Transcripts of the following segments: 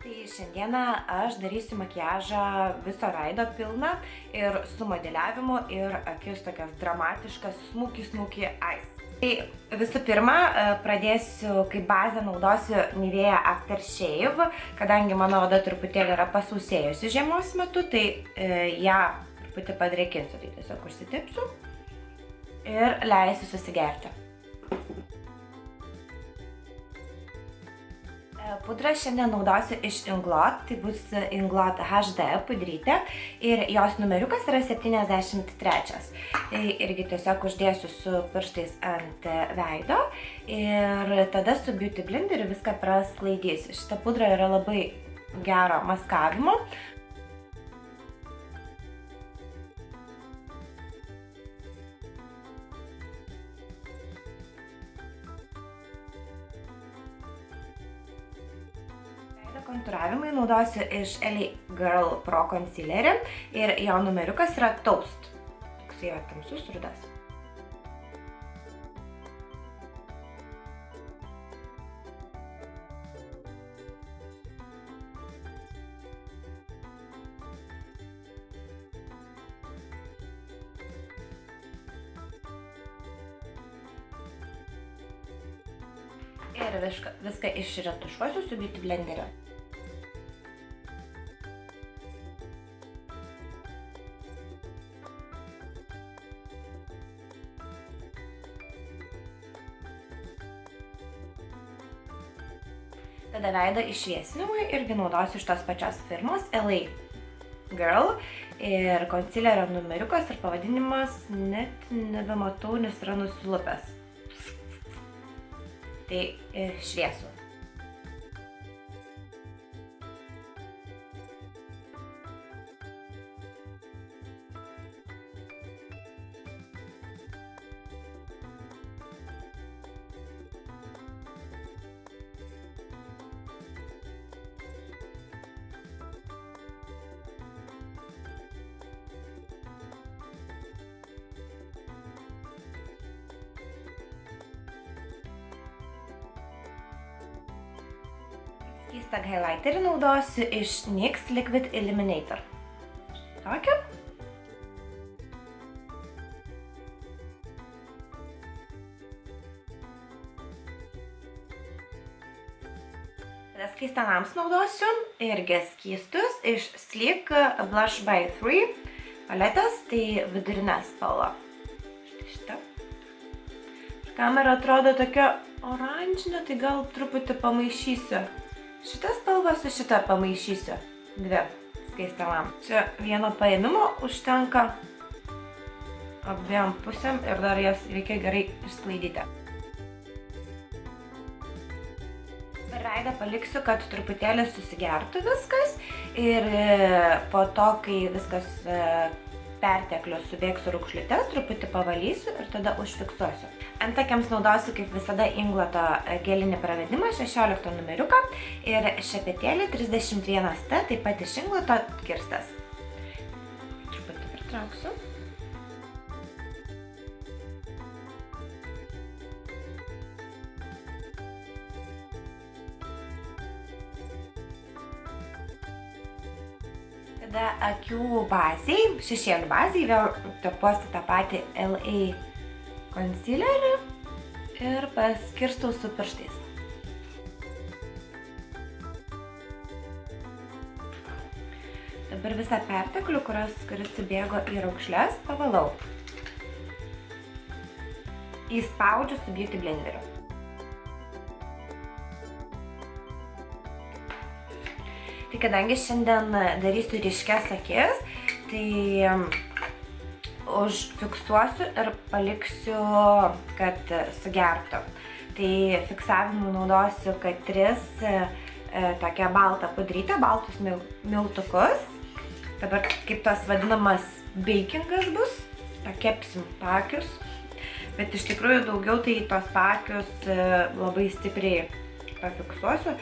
Tai šiandieną aš darysiu makiažą viso veido pilną ir su modeliavimu ir akis tokias dramatiškas smooky eyes. Tai visų pirma, pradėsiu kaip bazę naudosiu Nivea Aftershave, kadangi mano oda truputėlį yra pasausėjusi žiemos metu, tai ją truputį padrėkinsiu, tai tiesiog užsitepsiu ir leisiu susigerti. Pudrą šiandien naudosiu iš Inglot, tai bus Inglot HD pudrytė ir jos numeriukas yra 73. Tai irgi tiesiog uždėsiu su pirštais ant veido ir tada su Beauty Blenderiu viską prasklaidysiu. Šita pudra yra labai gero maskavimo. Kontūravimai naudosiu iš LA Girl Pro Concealerį ir jo numeriukas yra Toast. Toks yra tamsus rudas. Ir viską išretušuosiu su Beauty Blenderiu. Tada veidą iššviesinimui irgi naudosiu iš tos pačios firmos LA Girl ir konsilerio numeriukas ir pavadinimas net nebematau, nes yra nusilupęs. Tai šviesu. Keistą highlighterį naudosiu iš NYX Liquid Illuminator. Tokį. Tada skaistanams naudosiu irgi skystus iš Sleek Blush by 3 paletės, tai vidurinė spalva. Šitą. Kamera atrodo tokia oranžinė, tai gal truputį pamaišysiu. Šitą spalvą su šitą pamaišysiu. Dvi skaistalam. Čia vieno paėmimo užtenka abiem pusėm ir dar jas reikia gerai išsklaidyti. Per veidą paliksiu, kad truputėlį susigertų viskas ir po to, kai viskas perteklius subėgsiu raukšlytes, truputį pavalysiu ir tada užfiksuosiu. Antakiams naudosiu kaip visada Ingloto gelinį pravedimą 16 numeriuką ir šepetėlį 31T, taip pat iš Ingloto kirstas. Truputį pritrauksiu. Tada akių bazei, šešėlių bazei, vėl tepuosiu tą patį LA concealerį ir paskirstau su pirštais. Dabar visą perteklių, kuris subėgo į raukšles, pavalau. Įspaudžiu su Beauty Blenderiu. Tai kadangi šiandien darysiu ryškias akis, tai užfiksuosiu ir paliksiu, kad sugertų. Tai fiksavimui naudosiu Catrice tokią baltą pudrytę, baltus miltukus. Dabar kaip tas vadinamas bakingas bus, pakepsim paakius. Bet iš tikrųjų daugiau tai tos paakius labai stipriai pafiksuosiu.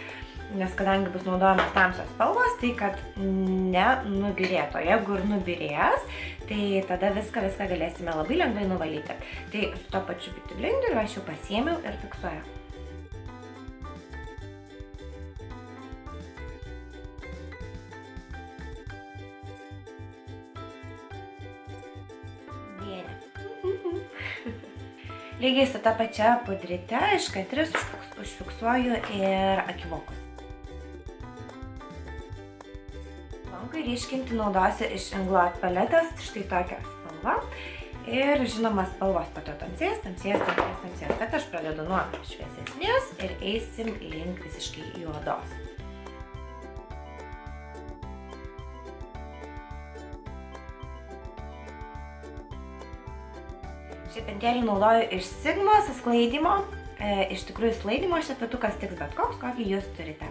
Nes kadangi bus naudojamas tamsios spalvos, tai kad nenubyrėtų. Jeigu ir nubyrės, tai tada viską galėsime labai lengvai nuvalyti. Tai su to pačiu Beauty Blenderiu aš jau pasiėmiau ir fiksuoju. Lygiai su ta pačia pudrite iš K3 užfiksuoju ir akivokus. Lankui ryškinti naudosiu iš Inglot paletės štai tokią spalvą. Ir žinoma spalvos po to tamsės, bet aš pradedu nuo šviesesnės ir eisim link visiškai juodos. Šepetėlį naudoju iš Sigmos sklaidymo. Iš tikrųjų sklaidymo šepetukas tiks bet koks, kokį jūs turite.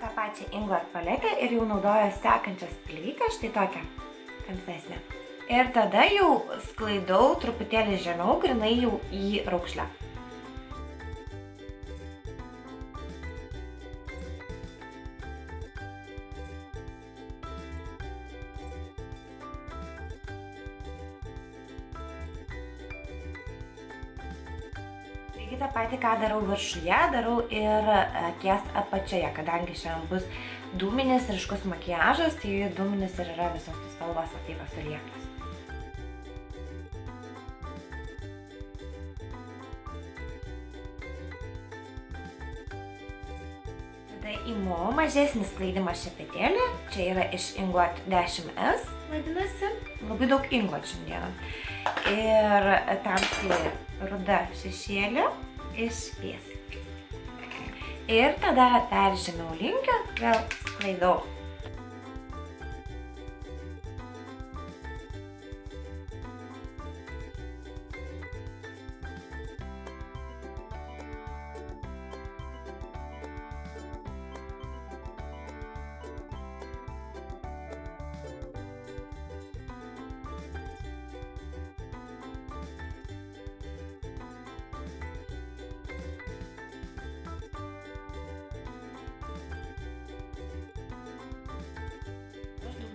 tą pačią Inglot paletę ir jau naudoju sekančią spalvytę, štai tokią tamsesnę. Ir tada jau sklaidau truputėlį žemiau, grynai jau į raukšlę. Lygiai tą patį, ką darau viršuje, darau ir akies apačioje, kadangi šiandien bus dūminis ryškus makiažas, tai dūminis ir yra visos tos spalvos motyvas suliektas. Tada imu mažesnį sklaidimą šepetėlį, čia yra iš Inglot 10S, vadinasi, labai daug Inglot šiandieną. Ir tamsiai ruda šešėlį išpies. Ir tada peržemiau linkiu, vėl sklaidau.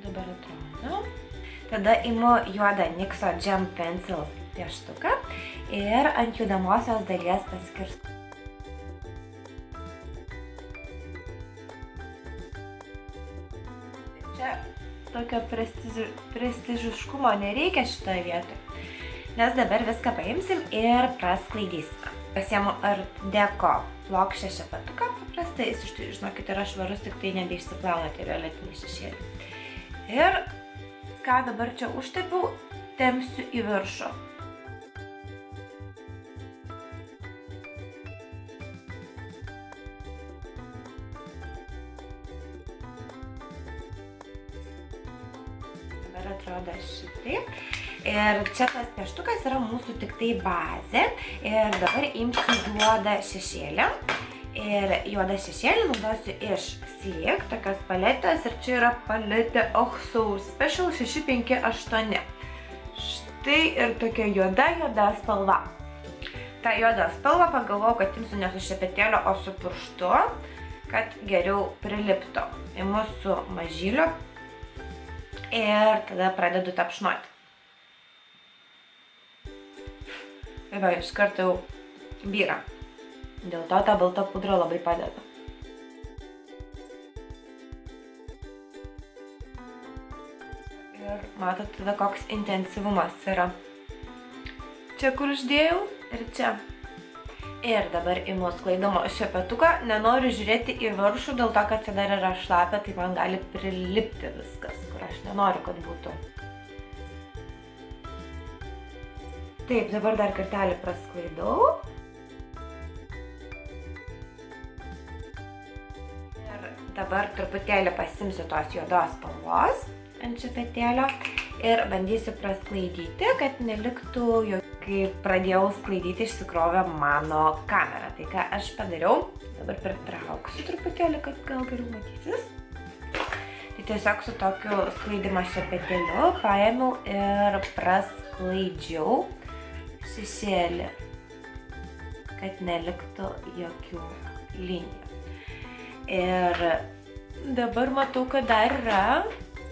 Dabar atrodo. Tada imu juodą NYXo Gem Pencil pieštuką ir ant judamosios dalies paskirstau. Čia tokio prestižiškumo nereikia šitoje vietoje, nes dabar viską paimsim ir prasklaidysime. Pasiemu Art Deco plokščią šepetuką paprastai, jis iš tai, žinokit, yra švarus, tik tai nebeišsiplauna tie violetiniai šešėliai. Ir ką dabar čia užtepiau, tempsiu į viršų. Dabar atrodo šitaip. Ir čia tas pieštukas yra mūsų tik tai bazė. Ir dabar imsiu juodą šešėlį. Ir juodą šešėlį naudosiu iš Sleek, tokios paletės, ir čia yra paletė Oh So Special 658. Štai ir tokia juoda spalva. Ta juoda spalva pagalvojau, kad imsiu ne su šepetėlio, o su pirštu, kad geriau priliptų. Imu su mažyliu ir tada pradedu tapšnuoti. Ir va, iš karto jau byra. Dėl to ta balta pudra labai padeda. Ir matot tada, koks intensyvumas yra. Čia, kur uždėjau, ir čia. Ir dabar imu sklaidimo šepetuką. Nenoriu žiūrėti į viršų, dėl to, kad čia dar yra šlapia, tai man gali prilipti viskas, kur aš nenoriu, kad būtų. Taip, dabar dar kartelį prasklaidau. Dabar truputėlį pasimsiu tos juodos spalvos ant šepetėlio ir bandysiu prasklaidyti, kad neliktų, kai pradėjau sklaidyti, išsikrovė mano kamera. Tai ką aš padariau, dabar pritrauksiu truputėlį, kad gal geriau matysis. Tai tiesiog su tokiu sklaidimo šepetėliu paėmiau ir prasklaidžiau šešėlį, kad neliktų jokių linijų. Ir dabar matau, kad dar yra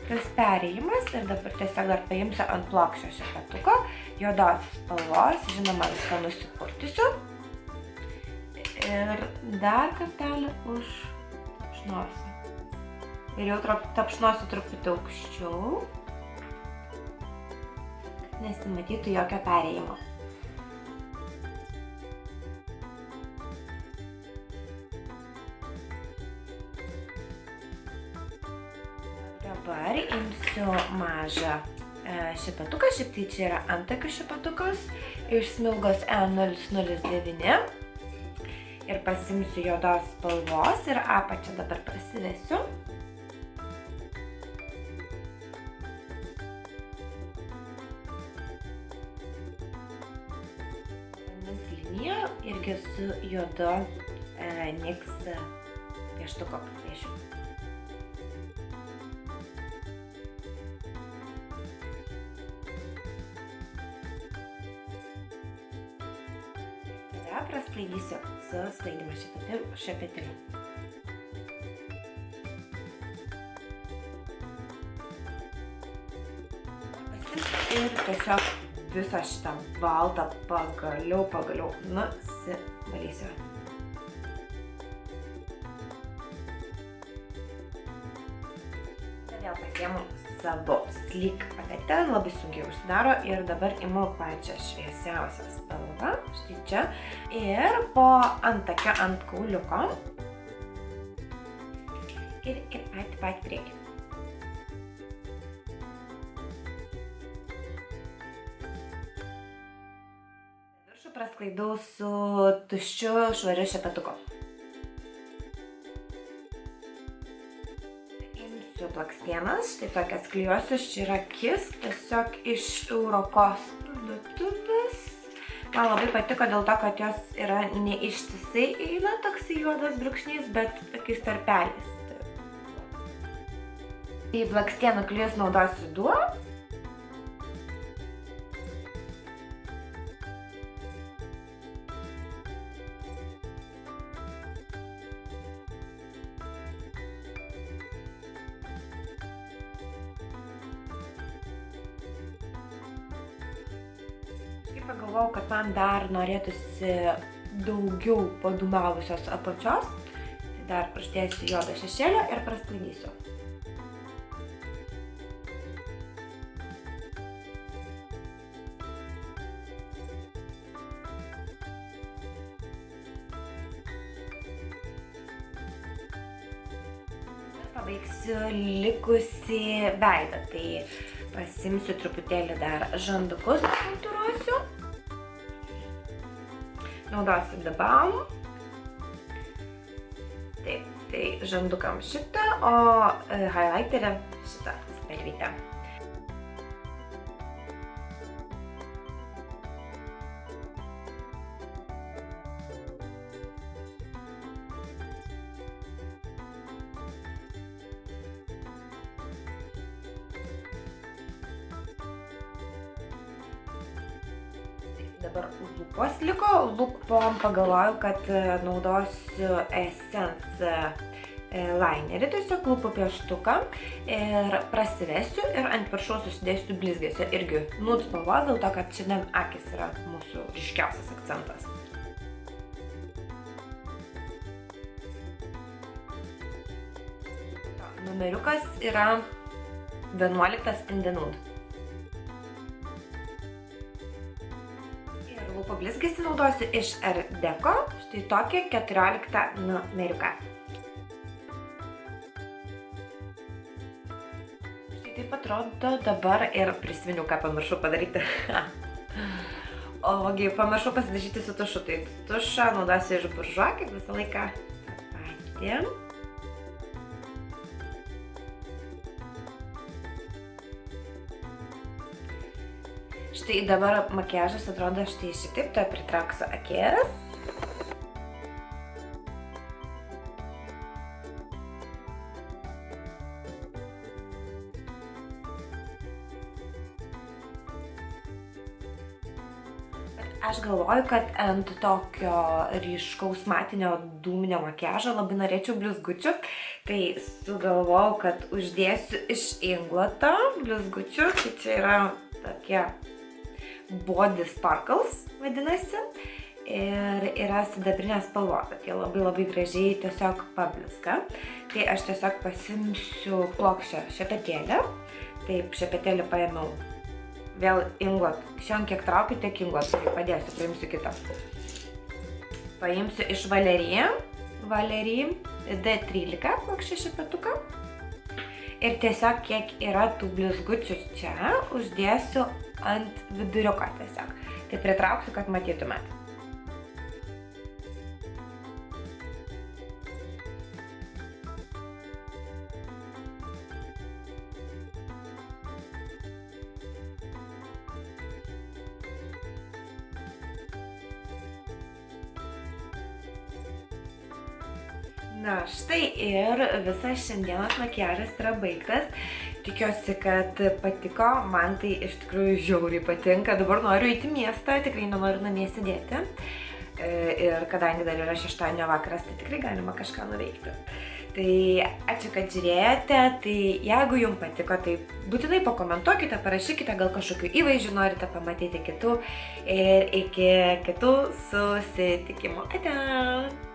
tas perėjimas ir dabar tiesiog dar paimsiu ant plokščio šepetuko, juodos spalvos, žinoma, viską nusipurtysiu ir dar kartelį užtapšnosiu. Ir jau tapšnosiu truputį aukščiau, kad nesimatytų jokio perėjimo. Dabar imsiu mažą šepetuką, šiaip tai čia yra antakių šepetukas iš Smilgos E009 ir pasimsiu juodos spalvos ir apačią dabar prasivesiu. Vandens liniją irgi su juodu NYX pieštuko papiešiu. Prasklaidysiu su sklaidymo šepetėliu. Pasimsiu ir tiesiog visą šitą baltą pagaliau nusivalysiu. Vėl pasiemu savo sleek paletę, labai sunkiai užsidaro ir dabar imu pačią šviesiausią spalvą, štai čia, ir po antakio ant kauliuko ir patį priekį. Viršų prasklaidau su tuščiu švariu šepetuku. Blakstienas, štai tokias klijuosiu, čia yra KISS, tiesiog iš Eurokos parduotuvės. Man labai patiko dėl to, kad jos yra ne ištisai eina toksai juodas brūkšnys, bet tokiais tarpelis. Tai blakstienų klijus naudosiu duo. Pagalvojau, kad man dar norėtųsi daugiau padūmavusios apačios. Tai dar uždėsiu juodo šešėlio ir prasklaidysiu. Pabaigsiu likusį veidą. Tai pasimsiu truputėlį dar žandukus kontūruosiu. Naudosiu The Balm. Taip, tai žandukam šitą, o highlighterį šitą spalvytę. Dabar lūpos liko, lūpom pagalvojau, kad naudosiu Essence linerį, tiesiog lūpų pieštuką ir prasivesiu ir ant viršaus susidėsiu blizgesio irgi nude spalvos, dėl to, kad šiandien akys yra mūsų ryškiausias akcentas. Numeriukas yra 11 in the nude. Lūpų blizgesį naudosiu iš Art Deco, štai tokį 14 numeriuką. Štai taip atrodo dabar ir prisiminiau, ką pamiršau padaryti. Ogi, pamiršau pasidažyti su tušu, tai tušą naudosiu iš Bourjois, kaip visą laiką patį. Štai dabar makiažas atrodo štai šitaip, to pritrauksiu akis. Aš galvoju, kad ant tokio ryškaus matinio dūminio makiažo labai norėčiau blizgučių. Tai sugalvojau, kad uždėsiu iš Ingloto blizgučių. Tai čia yra tokie Body Sparkles vadinasi. Ir yra sidabrinė spalva, tokie labai gražiai tiesiog pablizga. Tai aš tiesiog pasimsiu plokščią šepetėlę. Taip, šepetėlį paėmiau. Vėl Inglot. Šiandien kiek traukiu, tiek Inglot. Tai padėsiu, paimsiu kitą. Paimsiu iš Valerie D13 plokščią šepetuką. Ir tiesiog kiek yra tų blizgučių čia, uždėsiu ant viduriuko tiesiog. Tai pritrauksiu, kad matytumėt. Na štai ir visas šiandienos makiažas yra baigtas. Tikiuosi, kad patiko, man tai iš tikrųjų žiauriai patinka. Dabar noriu eiti į miestą, tikrai nenoriu namie sėdėti. Ir kadangi dar yra šeštadienio vakaras, tai tikrai galima kažką nuveikti. Tai ačiū, kad žiūrėjote. Tai jeigu jums patiko, tai būtinai pakomentuokite, parašykite, gal kažkokių įvaizdžių norite pamatyti kitų. Ir iki kitų susitikimų. Ate!